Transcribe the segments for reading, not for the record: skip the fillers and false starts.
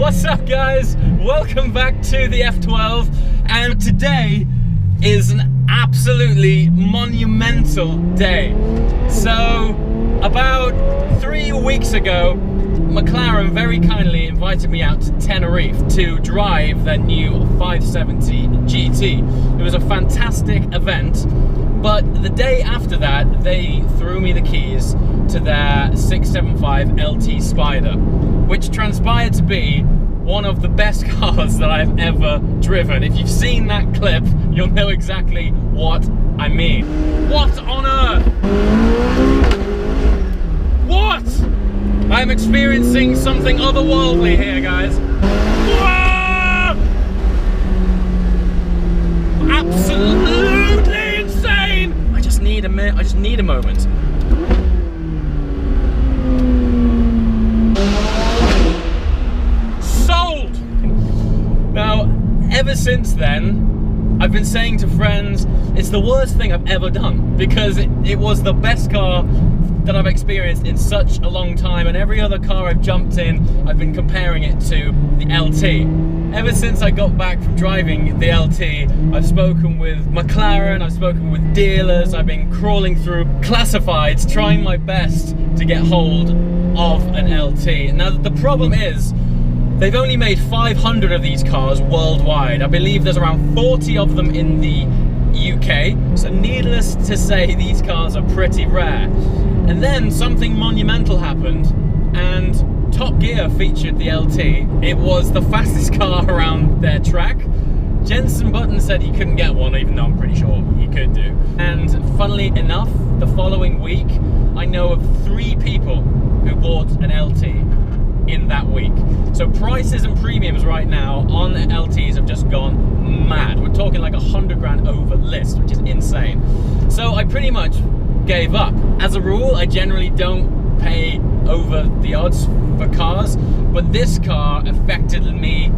What's up, guys? Welcome back to the F12, and today is an absolutely monumental day. So, about 3 weeks ago, McLaren very kindly invited me out to Tenerife to drive their new 570 GT. It was a fantastic event, but the day after that, they threw me the keys to their 675 LT Spider, which transpired to be one of the best cars that I've ever driven. If you've seen that clip, you'll know exactly what I mean. What on earth? What? I'm experiencing something otherworldly here, guys. Whoa! Absolutely insane! I just need a minute. I just need a moment. Sold! Now, ever since then, I've been saying to friends, it's the worst thing I've ever done, because it was the best car that I've experienced in such a long time, and every other car I've jumped in, I've been comparing it to the LT. Ever since I got back from driving the LT, I've spoken with McLaren, I've spoken with dealers, I've been crawling through classifieds, trying my best to get hold of an LT. Now, the problem is, they've only made 500 of these cars worldwide. I believe there's around 40 of them in the UK, so needless to say, these cars are pretty rare. And then something monumental happened, and Top Gear featured the LT. It was the fastest car around their track. Jenson Button said he couldn't get one, even though I'm pretty sure he could do. And funnily enough, the following week, I know of 3 people who bought an LT in that week. So prices and premiums right now on LTs have just gone mad. We're talking like 100 grand over list, which is insane. So I pretty much gave up. As a rule, I generally don't pay over the odds for cars, but this car affected me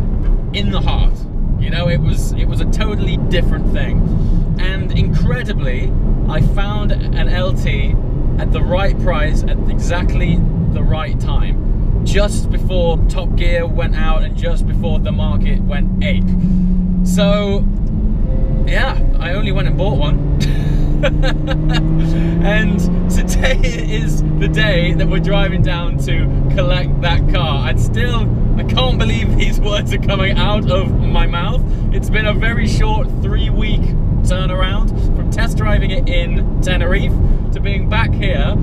in the heart. You know, it was a totally different thing. And incredibly, I found an LT at the right price at exactly the right time, just before Top Gear went out and just before the market went ape. So yeah, I only went and bought one. And today is the day that we're driving down to collect that car. I can't believe these words are coming out of my mouth. It's been a very short 3-week turnaround from test driving it in Tenerife to being back here.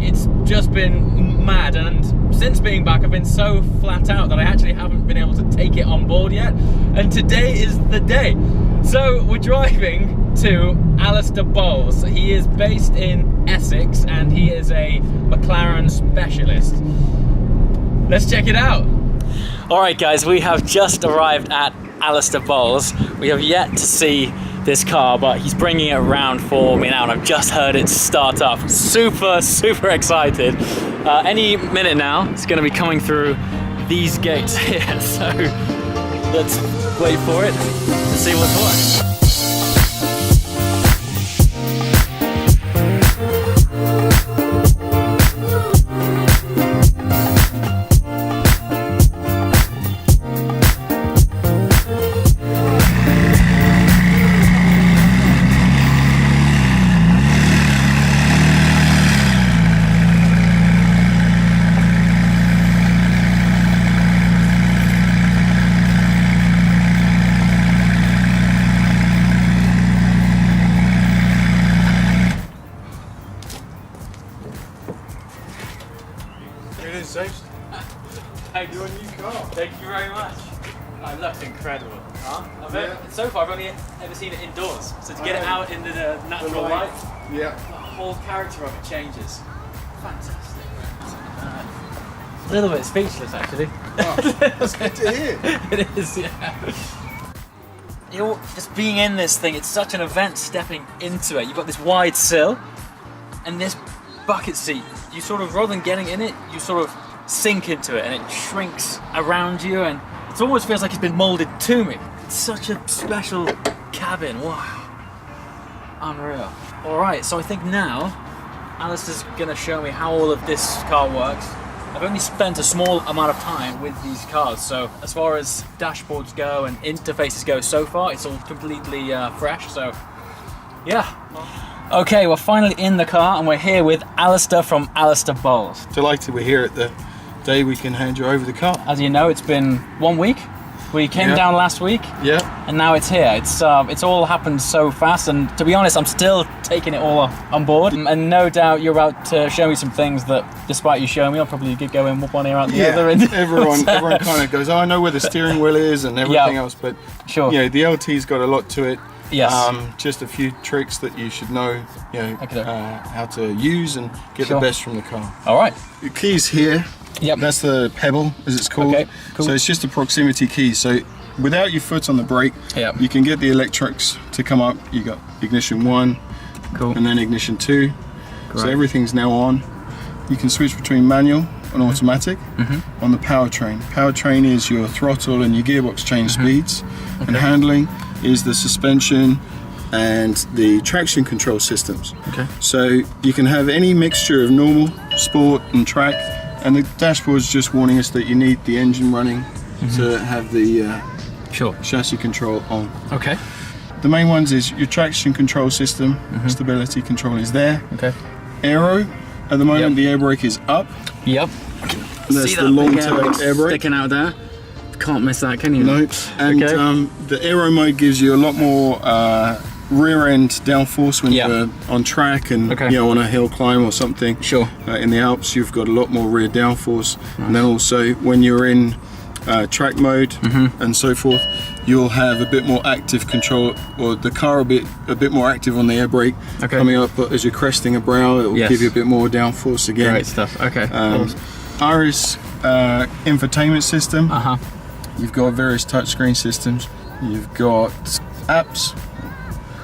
It's just been mad, and since being back I've been so flat out that I actually haven't been able to take it on board yet, and today is the day. So we're driving to Alistair Bowles. He is based in Essex and he is a McLaren specialist. Let's check it out. Alright guys, we have just arrived at Alistair Bowles. We have yet to see this car, but he's bringing it around for me now, and I've just heard it start up. Super excited. Any minute now, it's going to be coming through these gates here, so let's wait for it to see what's what. Thank you, a new car. Thank you very much. It looks incredible. Huh? So far I've only ever seen it indoors, so to get it out into the natural light, yeah, the whole character of it changes. Fantastic. A little bit speechless actually. Oh, that's good to hear. It is, yeah. You know, just being in this thing, it's such an event stepping into it. You've got this wide sill and this bucket seat. You sort of, rather than getting in it, you sort of sink into it and it shrinks around you, and it almost feels like it's been molded to me. It's such a special cabin. Wow. Unreal. Alright, so I think now Alistair's gonna show me how all of this car works. I've only spent a small amount of time with these cars, so as far as dashboards go and interfaces go so far, it's all completely fresh, so yeah. Okay, we're finally in the car and we're here with Alistair from Alistair Bowles. Delighted we're here at the day we can hand you over the car. As you know, it's been 1 week. We came down last week, and now it's here. It's all happened so fast, and to be honest, I'm still taking it all on board. And no doubt you're about to show me some things that, despite you showing me, I'll probably go in one ear out the other. And everyone kind of goes, oh, I know where the steering wheel is and everything else, but sure. Yeah, the LT's got a lot to it. Yes. Just a few tricks that you should know, how to use and get the best from the car. All right. The key's here. Yep. That's the pebble, as it's called. Okay, cool. So it's just a proximity key. So without your foot on the brake, you can get the electrics to come up. You got ignition 1, and then ignition 2. Great. So everything's now on. You can switch between manual and automatic on the powertrain. Powertrain is your throttle and your gearbox change speeds, and handling is the suspension and the traction control systems. Okay. So you can have any mixture of normal, sport and track. And the dashboard's just warning us that you need the engine running to have the chassis control on. Okay. The main ones is your traction control system, stability control is there. Okay. Aero, at the moment the air brake is up. Yep. That's the long-term air brake. Sticking out there. Can't miss that, can you? Nope. And the aero mode gives you a lot more rear end downforce when you're on track and on a hill climb or something. Sure. In the Alps, you've got a lot more rear downforce, and then also when you're in track mode and so forth, you'll have a bit more active control, or the car a bit more active on the air brake coming up. But as you're cresting a brow, it will give you a bit more downforce again. Great stuff. Okay. Iris infotainment system. You've got various touchscreen systems. You've got apps.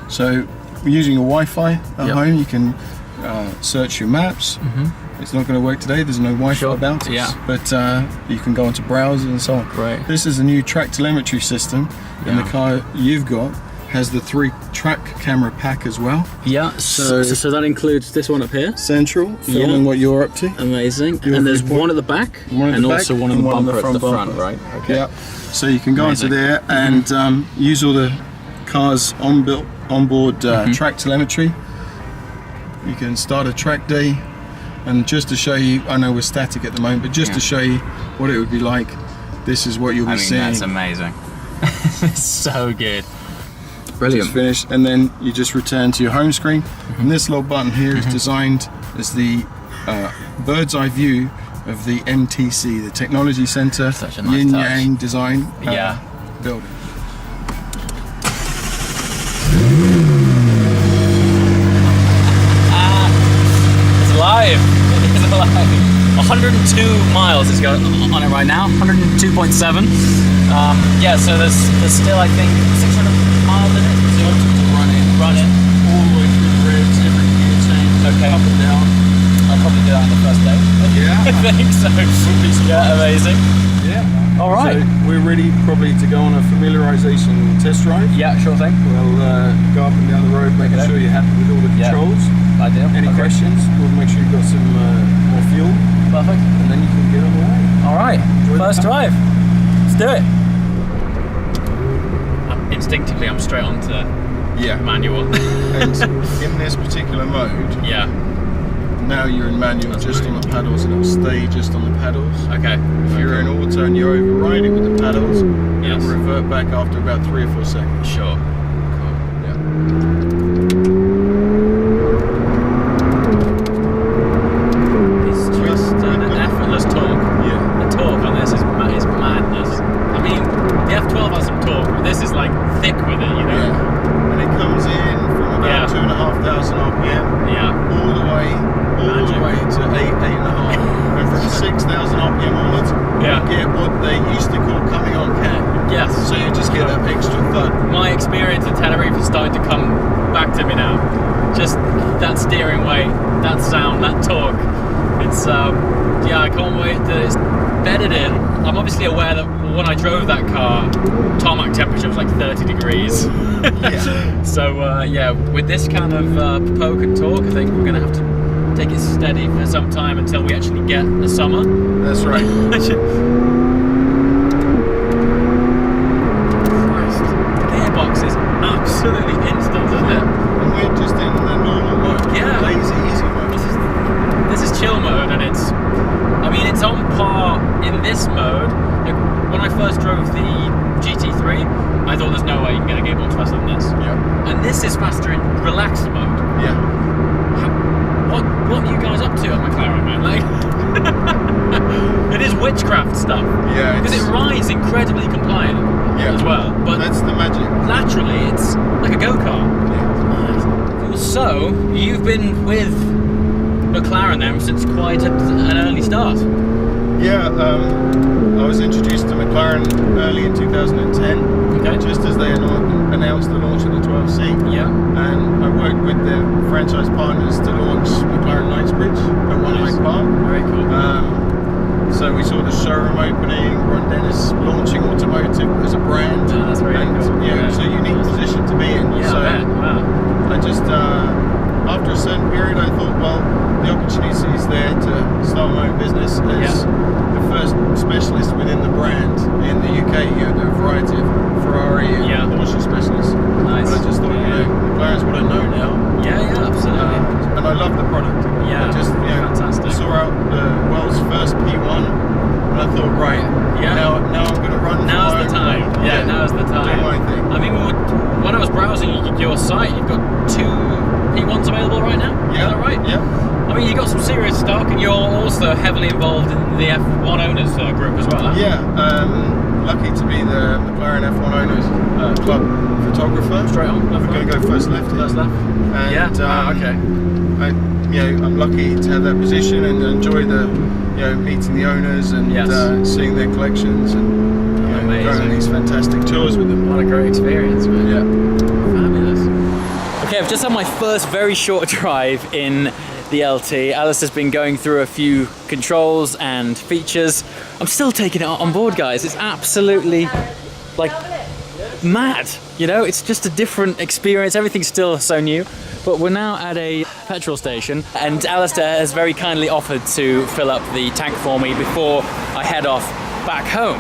So using your Wi-Fi at home, you can search your maps. It's not going to work today, there's no Wi-Fi about us, but you can go onto browsers and so on. Right. This is a new track telemetry system, and the car you've got has the 3 track camera pack as well. Yeah, so that includes this one up here. Central, filming what you're up to. Amazing. And there's one at the back, and also one on the bumper at the front, right? Okay. Yeah. So you can go into there and use all the car's onboard track telemetry. You can start a track day, and just to show you, I know we're static at the moment, but just to show you what it would be like, this is what you'll be seeing. That's amazing. It's so good. Brilliant. Just finished, and then you just return to your home screen. And this little button here is designed as the bird's eye view of the MTC, the Technology Center, such a nice Yin Yang design building. It's alive. It's alive. 102 miles is going on it right now. 102.7. Yeah, so there's still, I think, 600 miles in it. So run it all the way through the ribs, every gear change, up and down. I'll probably do that on the first day. Yeah, I think so. Yeah, amazing. Yeah. All right. So we're ready probably to go on a familiarization test drive. Yeah, sure thing. We'll go up and down the road, making sure you're happy with all the controls. Ideal. Any questions? We'll make sure you've got some more fuel. Perfect. And then you can get on the way. All right. First drive. Let's do it. Instinctively, I'm straight on to manual. And in this particular mode, now you're in manual just on the paddles, and it'll stay just on the paddles. Okay. If you're in auto and you override it with the paddles, it'll revert back after about 3 or 4 seconds. Sure. Cool. Yeah. It's just an effortless torque. Yeah. The torque on this is madness. I mean, the F12 has some torque, but this is like thick with it, you know. Yeah. And it comes in from about 2,500 RPM. Yeah. All the way to 8.5. And from 6,000 RPM onwards, you get what they used to call coming on cap. Yes. So you just get that extra thud. My experience at Tenerife is starting to come back to me now. Just that steering weight, that sound, that torque. It's I can't wait that it's bedded in. I'm obviously aware that when I drove that car, tarmac temperature was like 30 degrees. So with this kind of poke and torque, I think we're going to have to take it steady for some time until we actually get the summer. That's right. Christ, the gearbox is absolutely instant, isn't it? And we're just in the normal mode. Yeah. Lazy, easy mode. This is chill mode, and it's on par in this mode. Like, when I first drove the GT3, I thought there's no way you can get a gearbox faster than this. Yeah. And this is faster in relaxed mode. Yeah. What are you guys up to at McLaren, man? Like, it is witchcraft stuff. Yeah. Because it rides incredibly compliant as well. But that's the magic. laterally, it's like a go-kart. Yeah. Cool. So, you've been with McLaren then since quite an early start. Yeah, I was introduced to McLaren early in 2010, just as they announced the launch of the 12C. Yeah. And I worked with the franchise partners to launch McLaren Knightsbridge at One Lake Park. Very cool. So we saw the showroom opening, Ron Dennis launching automotive as a brand. Oh, that's very cool. Yeah, it's a unique position to be in. Yeah, so wow. I just, after a certain period, I thought, well, the opportunity is there to start my own business as the first specialist within the brand in the UK. You know, there are a variety of Ferrari and Porsche specialists. Nice. But I just thought, McLaren's what I know now. Yeah, absolutely. And I love the product. Yeah, I just, fantastic. saw out the world's first P1, and I thought, right, now I'm going to run. Now's the time. Yeah, now's the time. Do my thing. I mean, when I was browsing your site, you've got 2 P1s available right now. Yeah. Is that right? Yeah. I mean, you got some serious stock, and you're also heavily involved in the F1 owners group as well. Huh? Yeah. Lucky to be the McLaren F1 owners club photographer. Straight on. We're going to go first left here. First left. And, okay. I'm lucky to have that position and enjoy the, meeting the owners and seeing their collections and going on these fantastic tours with them. What a great experience, man. Yeah. Fabulous. Okay, I've just had my first very short drive in the LT. Alistair's been going through a few controls and features. I'm still taking it on board, guys. It's absolutely like mad. It's just a different experience. Everything's still so new. But we're now at a petrol station, and Alistair has very kindly offered to fill up the tank for me before I head off back home.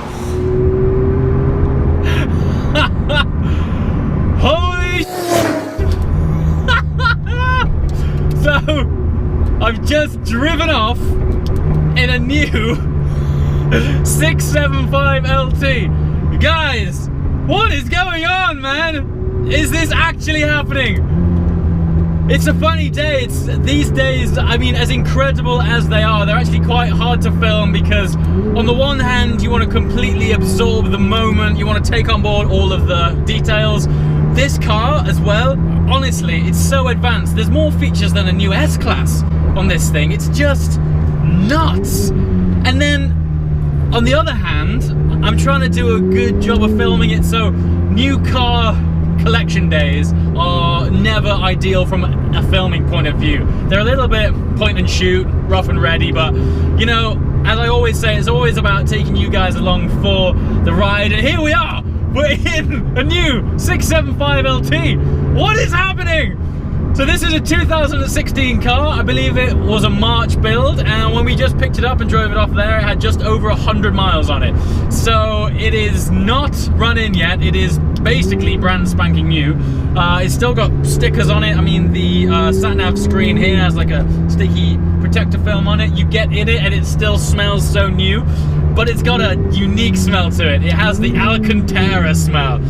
Holy So, I've just driven off in a new 675 LT. Guys, what is going on, man? Is this actually happening? It's a funny day. These days, I mean, as incredible as they are, they're actually quite hard to film because on the one hand, you want to completely absorb the moment, you want to take on board all of the details. This car as well, honestly, it's so advanced. There's more features than a new S-Class on this thing. It's just nuts. And then, on the other hand, I'm trying to do a good job of filming it, so new car collection days are never ideal from a filming point of view. They're a little bit point and shoot, rough and ready, but as I always say, it's always about taking you guys along for the ride, and here we are! We're in a new 675 LT! What is happening? So this is a 2016 car. I believe it was a March build, and when we just picked it up and drove it off there, it had just over 100 miles on it. So it is not run-in yet. It is basically brand spanking new. It's still got stickers on it. I mean, the sat-nav screen here has like a sticky protector film on it. You get in it and it still smells so new, but it's got a unique smell to it. It has the Alcantara smell.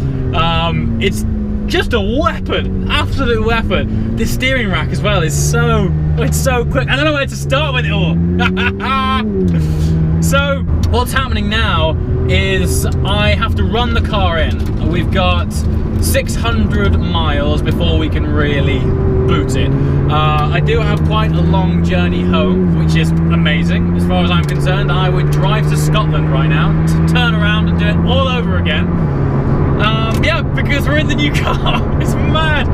It's just a weapon, absolute weapon. This steering rack as well is it's so quick. I don't know where to start with it all. So what's happening now is I have to run the car in. We've got 600 miles before we can really boot it. I do have quite a long journey home, which is amazing. As far as I'm concerned, I would drive to Scotland right now to turn around and do it all over again. Yeah, because we're in the new car. It's mad.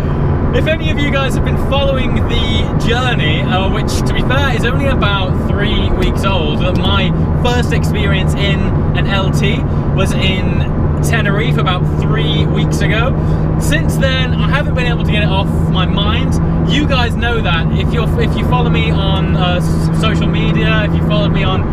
If any of you guys have been following the journey, which to be fair is only about 3 weeks old, my first experience in an LT was in Tenerife about 3 weeks ago. Since then, I haven't been able to get it off my mind. You guys know that. If you follow me on social media, if you follow me on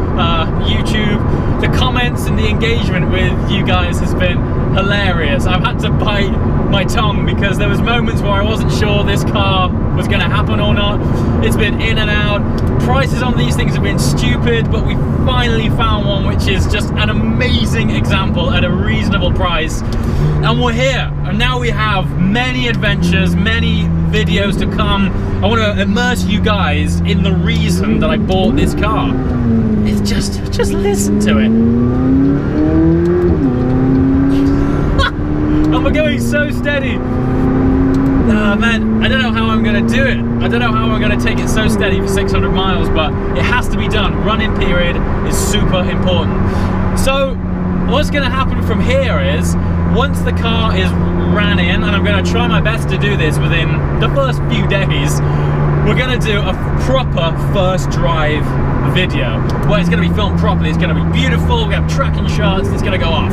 YouTube, the comments and the engagement with you guys has been hilarious. I've had to bite my tongue because there was moments where I wasn't sure this car was going to happen or not. It's been in and out. Prices on these things have been stupid, but we finally found one which is just an amazing example at a reasonable price. And we're here. And now we have many adventures, many videos to come. I want to immerse you guys in the reason that I bought this car. It's just listen to it. And we're going so steady. Man, I don't know how I'm going to do it. I don't know how I'm going to take it so steady for 600 miles, but it has to be done. Running period is super important. So what's going to happen from here is, once the car is ran in, and I'm going to try my best to do this within the first few days, we're going to do a proper first drive video where it's going to be filmed properly. It's going to be beautiful. We have tracking shots. It's going to go off.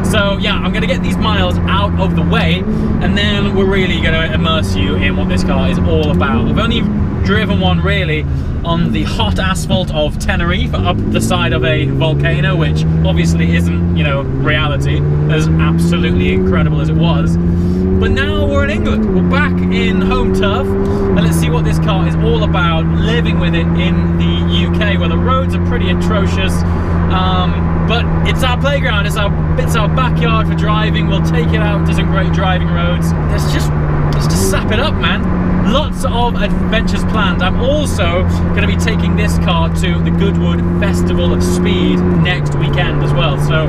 So yeah, I'm going to get these miles out of the way, and then we're really going to immerse you in what this car is all about. We've only driven one really on the hot asphalt of Tenerife up the side of a volcano, which obviously isn't, you know, reality, as absolutely incredible as it was. But now we're in England, we're back in home turf, and let's see what this car is all about, living with it in the UK, where the roads are pretty atrocious, but it's our playground, it's our backyard for driving. We'll take it out to some great driving roads. Let's just sap it up, man. Lots of adventures planned. I'm also going to be taking this car to the Goodwood Festival of Speed next weekend as well. So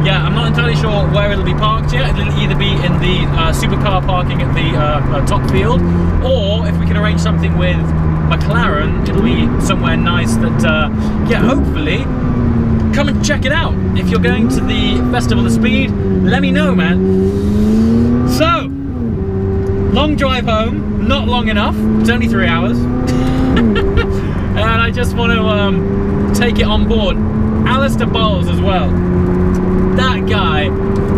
yeah, I'm not entirely sure where it'll be parked yet. It'll either be in the supercar parking at the top field, or if we can arrange something with McLaren, it'll be somewhere nice that, yeah, hopefully, come and check it out. If you're going to the Festival of Speed, let me know, man. So, long drive home, not long enough, it's only 3 hours. And I just want to take it on board. Alistair Bowles as well. That guy,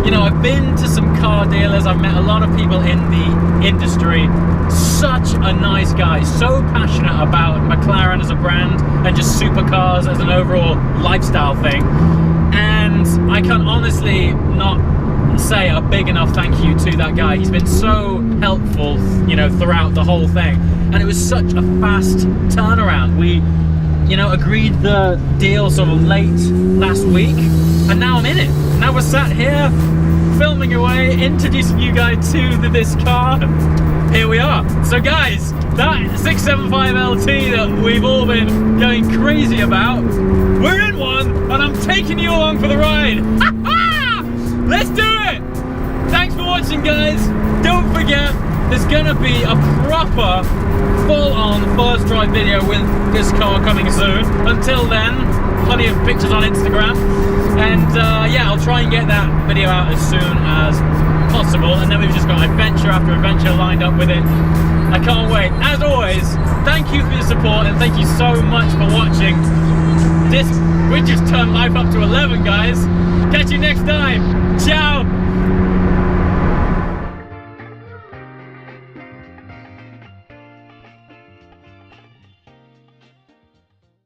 you know, I've been to some car dealers, I've met a lot of people in the industry. Such a nice guy, so passionate about McLaren as a brand and just supercars as an overall lifestyle thing. And I can honestly not say a big enough thank you to that guy. He's been so helpful, you know, throughout the whole thing. And it was such a fast turnaround. We, you know, agreed the deal sort of late last week, and now I'm in it. Now we're sat here, filming away, introducing you guys to this car. Here we are. So guys, that 675 LT that we've all been going crazy about, we're in one, and I'm taking you along for the ride. Let's do it! Thanks for watching, guys. Don't forget, there's gonna be a proper full-on first drive video with this car coming soon. Until then, plenty of pictures on Instagram, and yeah, I'll try and get that video out as soon as possible, and then we've just got adventure after adventure lined up with it. I can't wait. As always, thank you for your support, and thank you so much for watching. We just turned life up to 11, guys. Catch you next time. Ciao.